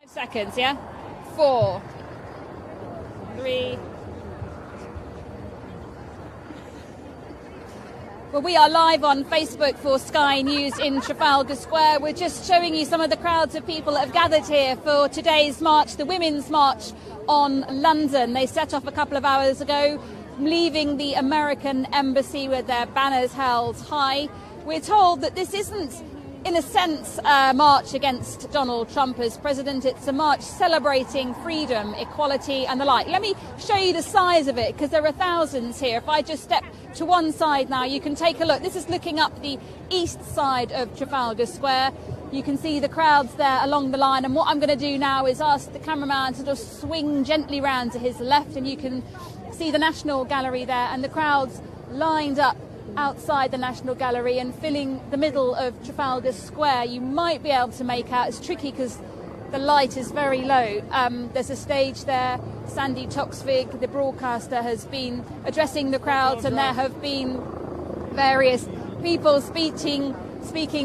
Seconds, yeah? 4, 3. Well, we are live on Facebook for Sky News in Trafalgar Square. We're just showing you some of the crowds of people that have gathered here for today's march, the Women's March on London. They set off a couple of hours ago, leaving the American embassy with their banners held high. We're told that this isn't, in a sense, a march against Donald Trump as president. It's a march celebrating freedom, equality and the like. Let me show you the size of it, because there are thousands here. If I just step to one side now, you can take a look. This is looking up the east side of Trafalgar Square. You can see the crowds there along the line, and what I'm going to do now is ask the cameraman to just swing gently round to his left, and you can see the National Gallery there and the crowds lined up outside the National Gallery and filling the middle of Trafalgar Square. You might be able to make out, it's tricky because the light is very low. There's a stage there. Sandy Toksvig, the broadcaster, has been addressing the crowds, and there have been various people speaking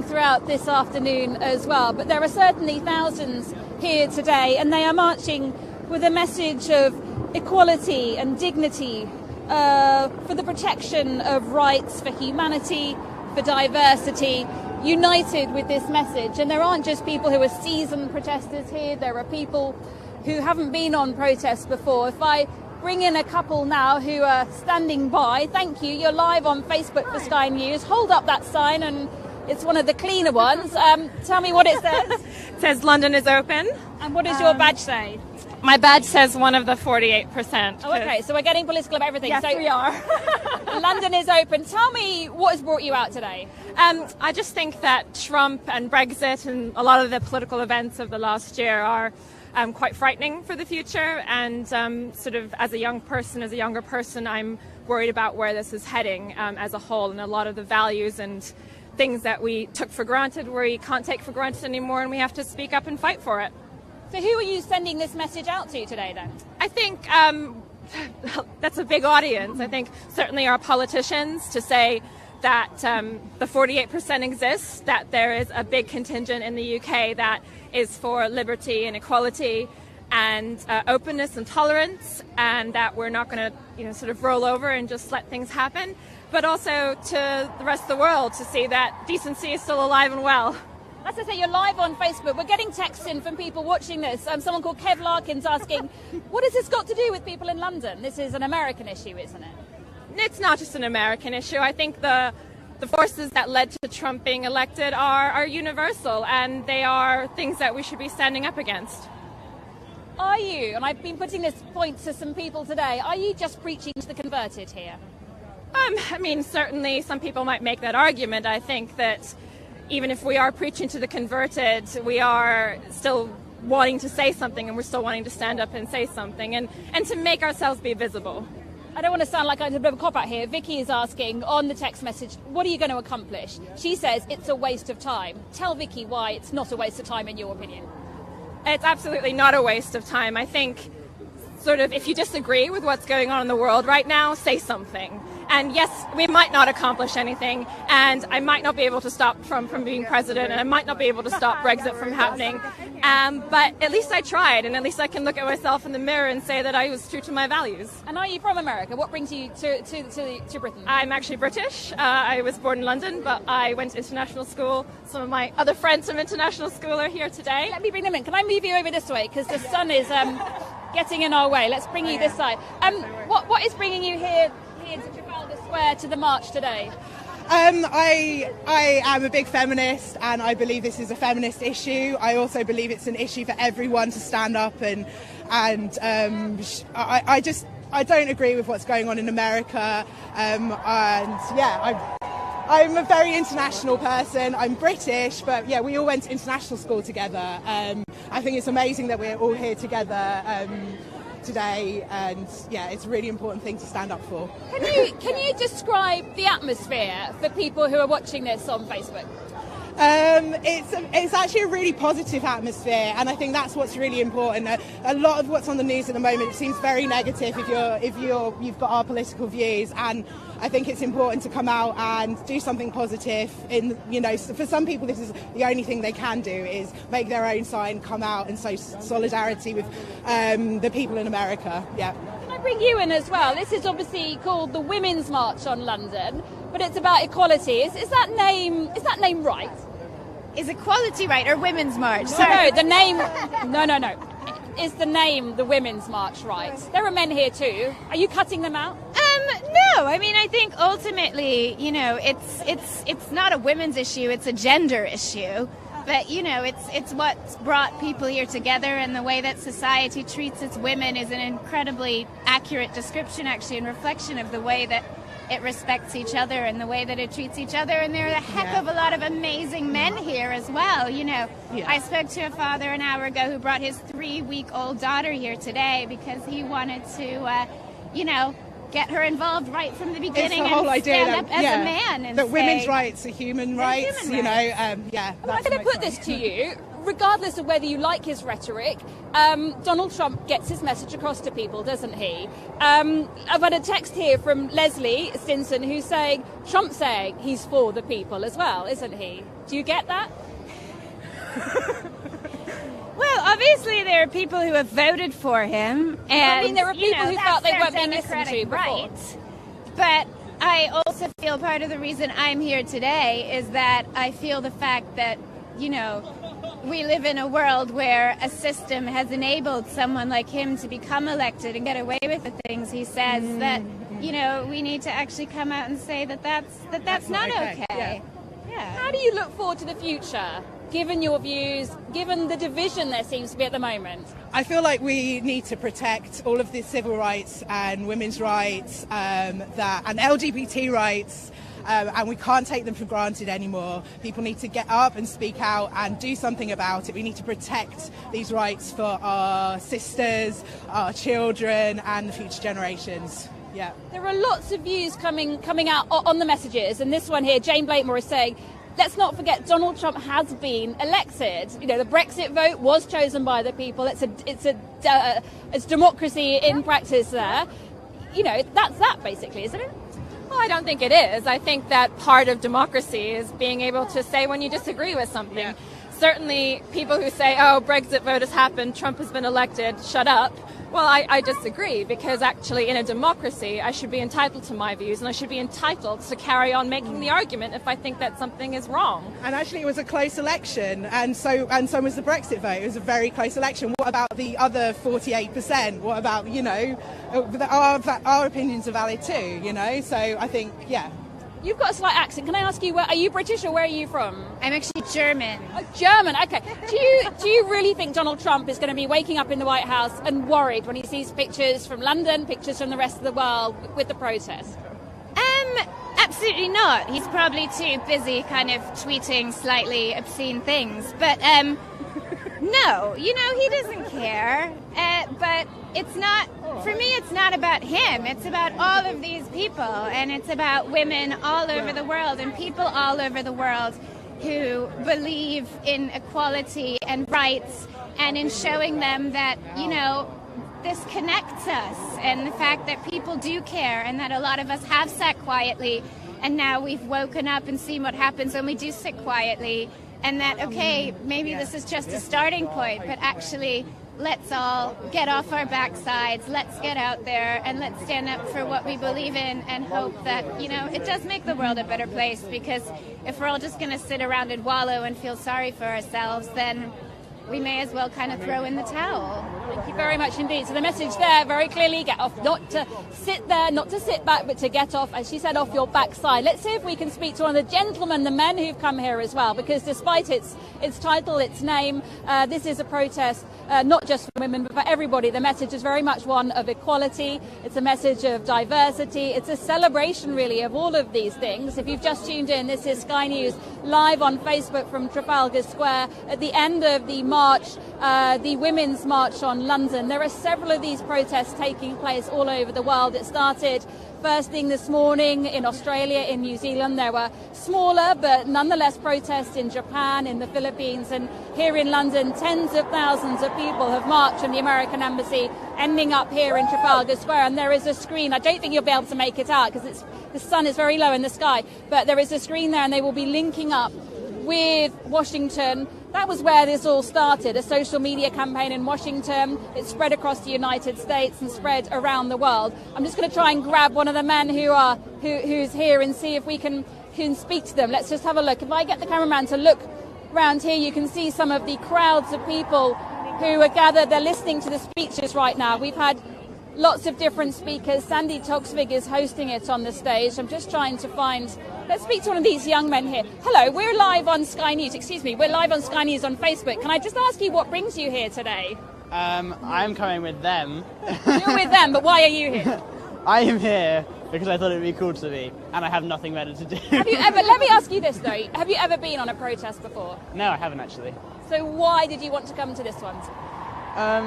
throughout this afternoon as well. But there are certainly thousands here today, and they are marching with a message of equality and dignity, for the protection of rights, for humanity, for diversity, united with this message. And there aren't just people who are seasoned protesters here, there are people who haven't been on protests before. If I bring in a couple now who are standing by, thank you, you're live on Facebook for Sky News. Hold up that sign, and it's one of the cleaner ones. Tell me what it says. It says London is open. And what does your badge say? My badge says one of the 48%. Oh, okay, so we're getting political about everything. Yes, so we are. London is open. Tell me what has brought you out today. I just think that Trump and Brexit and a lot of the political events of the last year are quite frightening for the future. And sort of as a younger person, I'm worried about where this is heading as a whole, and a lot of the values and things that we took for granted, we can't take for granted anymore, and we have to speak up and fight for it. So who are you sending this message out to today, then? I think that's a big audience. I think certainly our politicians, to say that the 48% exists, that there is a big contingent in the UK that is for liberty and equality and openness and tolerance, and that we're not going to, sort of roll over and just let things happen, but also to the rest of the world to see that decency is still alive and well. As I say, you're live on Facebook. We're getting texts in from people watching this. Someone called Kev Larkin's asking, what has this got to do with people in London? This is an American issue, isn't it? It's not just an American issue. I think the forces that led to Trump being elected are universal, and they are things that we should be standing up against. Are you, and I've been putting this point to some people today, are you just preaching to the converted here? I mean, certainly some people might make that argument. I think that even if we are preaching to the converted, we are still wanting to say something, and we're still wanting to stand up and say something, and to make ourselves be visible. I don't want to sound like I'm a bit of a cop-out here. Vicky is asking on the text message, what are you going to accomplish? She says it's a waste of time. Tell Vicky why it's not a waste of time in your opinion. It's absolutely not a waste of time. I think sort of if you disagree with what's going on in the world right now, say something. And yes, we might not accomplish anything, and I might not be able to stop Trump from being president, and I might not be able to stop Brexit from happening, but at least I tried, and at least I can look at myself in the mirror and say that I was true to my values. And are you from America? What brings you to Britain? I'm actually British. I was born in London, but I went to international school. Some of my other friends from international school are here today. Let me bring them in. Can I move you over this way? Because the sun is getting in our way. Let's bring you this side. What is bringing you here to Trafalgar Square to the march today? I am a big feminist, and I believe this is a feminist issue. I also believe it's an issue for everyone to stand up and I don't agree with what's going on in America. I'm a very international person. I'm British, but yeah, we all went to international school together. I think it's amazing that we're all here together today, and yeah, it's a really important thing to stand up for. Can you describe the atmosphere for people who are watching this on Facebook? It's actually a really positive atmosphere, and I think that's what's really important. A lot of what's on the news at the moment seems very negative if you've got our political views, and I think it's important to come out and do something positive. For some people, this is the only thing they can do is make their own sign, come out and show solidarity with the people in America. Yeah. Can I bring you in as well? This is obviously called the Women's March on London, but it's about equality. Is that name right? Is equality right, or Women's March? No, the name. No. Is the name the Women's March right? There are men here too. Are you cutting them out? No. I mean, I think ultimately, it's not a women's issue; it's a gender issue. But it's what's brought people here together, and the way that society treats its women is an incredibly accurate description, actually, and reflection of the way that it respects each other and the way that it treats each other. And there are a heck of a lot of amazing men here as well. I spoke to a father an hour ago who brought his 3-week-old daughter here today because he wanted to, get her involved right from the beginning. It's the whole and idea stand up as a man and that say, women's rights are human rights. Human rights. I'm going to put this to you. Regardless of whether you like his rhetoric, Donald Trump gets his message across to people, doesn't he? I've had a text here from Leslie Stinson who's saying, Trump's saying he's for the people as well, isn't he? Do you get that? Well, obviously there are people who have voted for him, and there are people who felt they weren't being listened to before. Right. But I also feel part of the reason I'm here today is that I feel the fact that, we live in a world where a system has enabled someone like him to become elected and get away with the things he says that, we need to actually come out and say that's not okay. Yeah. How do you look forward to the future, given your views, given the division there seems to be at the moment? I feel like we need to protect all of the civil rights and women's rights and LGBT rights. And we can't take them for granted anymore. People need to get up and speak out and do something about it. We need to protect these rights for our sisters, our children, and the future generations. Yeah. There are lots of views coming out on the messages, and this one here, Jane Blakemore is saying, let's not forget Donald Trump has been elected. The Brexit vote was chosen by the people. It's democracy in practice there. That's that basically, isn't it? Well, I don't think it is. I think that part of democracy is being able to say when you disagree with something. Yeah. Certainly people who say, Brexit vote has happened, Trump has been elected, shut up. Well, I disagree, because actually in a democracy I should be entitled to my views, and I should be entitled to carry on making the argument if I think that something is wrong. And actually it was a close election, and so was the Brexit vote. It was a very close election. What about the other 48%? What about, our opinions are valid too, So I think, yeah. You've got a slight accent. Can I ask you, are you British or where are you from? I'm actually German. Oh, German, okay. Do you really think Donald Trump is going to be waking up in the White House and worried when he sees pictures from London, pictures from the rest of the world with the protest? Absolutely not. He's probably too busy kind of tweeting slightly obscene things. But no, he doesn't care. But it's not, for me, it's not about him. It's about all of these people, and it's about women all over the world and people all over the world who believe in equality and rights, and in showing them that, this connects us, and the fact that people do care, and that a lot of us have sat quietly, and now we've woken up and seen what happens when we do sit quietly, and that, okay, maybe this is just a starting point, but actually let's all get off our backsides, let's get out there, and let's stand up for what we believe in, and hope that, it does make the world a better place, because if we're all just going to sit around and wallow and feel sorry for ourselves, then we may as well kind of throw in the towel. Thank you very much indeed. So the message there, very clearly, get off, not to sit there, not to sit back, but to get off, as she said, off your backside. Let's see if we can speak to one of the gentlemen, the men who've come here as well, because despite its title, its name, this is a protest, not just for women, but for everybody. The message is very much one of equality. It's a message of diversity. It's a celebration, really, of all of these things. If you've just tuned in, this is Sky News live on Facebook from Trafalgar Square at the end of the march, the Women's March on London. There are several of these protests taking place all over the world. It started First thing this morning in Australia, in New Zealand, there were smaller but nonetheless protests in Japan, in the Philippines, and here in London, tens of thousands of people have marched from the American embassy, ending up here in Trafalgar Square. And there is a screen. I don't think you'll be able to make it out because the sun is very low in the sky, but there is a screen there, and they will be linking up with Washington. That was where this all started, a social media campaign in Washington. It spread across the United States and spread around the world. I'm just going to try and grab one of the men who's here and see if we can speak to them. Let's just have a look. If I get the cameraman to look around here, you can see some of the crowds of people who are gathered. They're listening to the speeches right now. We've had lots of different speakers. Sandy Toksvig is hosting it on the stage. I'm just trying to find... Let's speak to one of these young men here. Hello, we're live on Sky News. Excuse me, we're live on Sky News on Facebook. Can I just ask you what brings you here today? I'm coming with them. You're with them, but why are you here? I am here because I thought it would be cool to be, and I have nothing better to do. Have you ever, let me ask you this though, have you ever been on a protest before? No, I haven't actually. So why did you want to come to this one?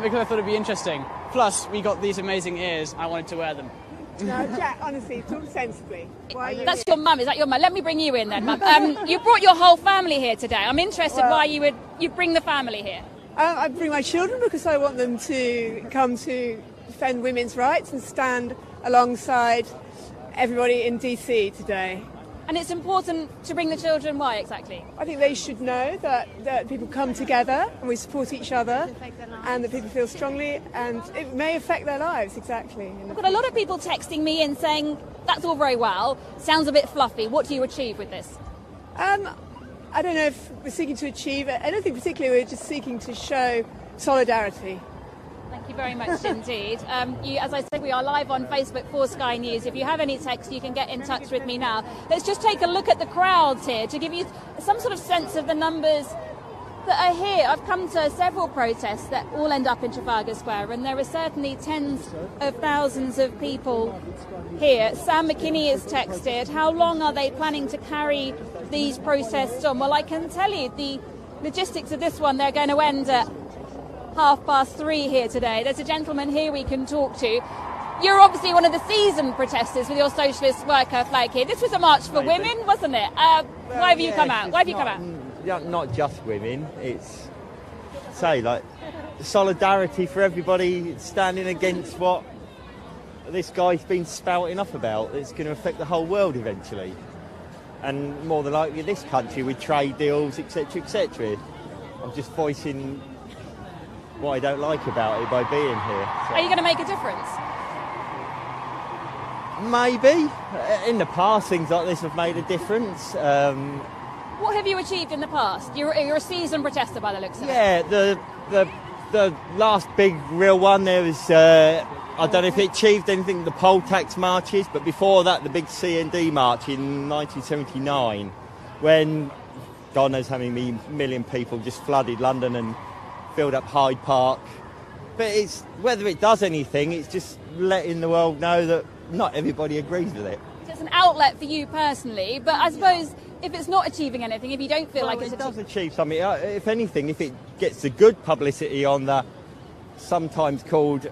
Because I thought it'd be interesting. Plus, we got these amazing ears, I wanted to wear them. No, Jack, honestly, talk sensibly. Why are you That's here? your mum, is that your mum? Let me bring you in then, mum. You brought your whole family here today. I'm interested why you bring the family here. I bring my children because I want them to come to defend women's rights and stand alongside everybody in DC today. And it's important to bring the children, why exactly? I think they should know that people come together and we support each other and that people feel strongly and it may affect their lives, exactly. I've got a lot of people texting me and saying, that's all very well, sounds a bit fluffy. What do you achieve with this? I don't know if we're seeking to achieve it. I don't think particularly we're just seeking to show solidarity. Thank you very much indeed. As I said, we are live on Facebook for Sky News. If you have any text, you can get in touch with me now. Let's just take a look at the crowds here to give you some sort of sense of the numbers that are here. I've come to several protests that all end up in Trafalgar Square, and there are certainly tens of thousands of people here. Sam McKinney has texted, how long are they planning to carry these protests on? Well, I can tell you the logistics of this one, they're going to end at 3:30 here today. There's a gentleman here we can talk to. You're obviously one of the seasoned protesters with your socialist worker flag here. This was a march for women, wasn't it? Why have you come out? Why have you come out? Not just women. It's like solidarity for everybody standing against what this guy's been spouting off about. It's going to affect the whole world eventually, and more than likely this country with trade deals, etc., etc. I'm just voicing what I don't like about it by being here. So. Are you going to make a difference? Maybe. In the past, things like this have made a difference. What have you achieved in the past? You're a seasoned protester by the looks of it. Yeah, the last big real one there was, I don't know if it achieved anything, the poll tax marches, but before that, the big C&D march in 1979, when God knows how many million people just flooded London and filled up Hyde Park. But it's whether it does anything, it's just letting the world know that not everybody agrees with it. So it's an outlet for you personally, but I suppose if it's not achieving anything, if you don't feel like it's it does achieve something. If anything, if it gets the good publicity on the sometimes called,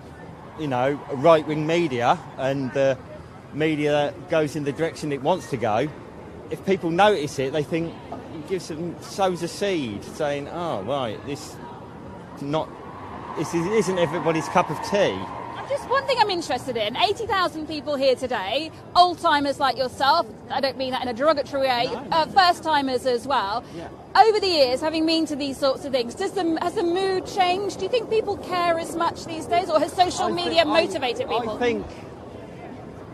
right-wing media and the media that goes in the direction it wants to go, if people notice it, they think it sows a seed, saying, "Oh, right, this isn't everybody's cup of tea." Just one thing I'm interested in, 80,000 people here today, old-timers like yourself, I don't mean that in a derogatory way, first-timers as well. Yeah. Over the years, having been to these sorts of things, has the mood changed? Do you think people care as much these days, or has social media motivated people? I think,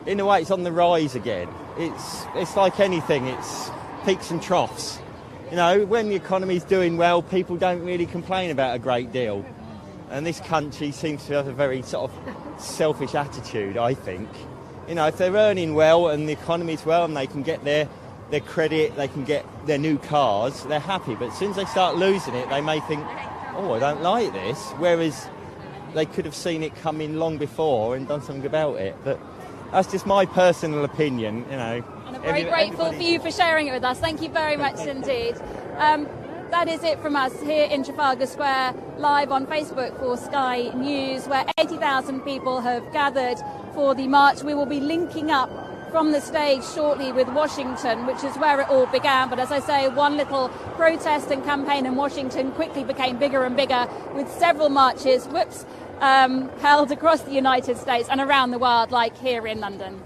in a way, it's on the rise again. It's like anything, it's peaks and troughs. When the economy's doing well, people don't really complain about a great deal. And this country seems to have a very sort of selfish attitude, I think. If they're earning well and the economy's well and they can get their credit, they can get their new cars, they're happy. But as soon as they start losing it, they may think, oh, I don't like this. Whereas they could have seen it coming long before and done something about it. But that's just my personal opinion, And I'm very grateful for you for sharing it with us. Thank you very much indeed. that is it from us here in Trafalgar Square, live on Facebook for Sky News, where 80,000 people have gathered for the march. We will be linking up from the stage shortly with Washington, which is where it all began. But as I say, one little protest and campaign in Washington quickly became bigger and bigger, with several marches held across the United States and around the world, like here in London.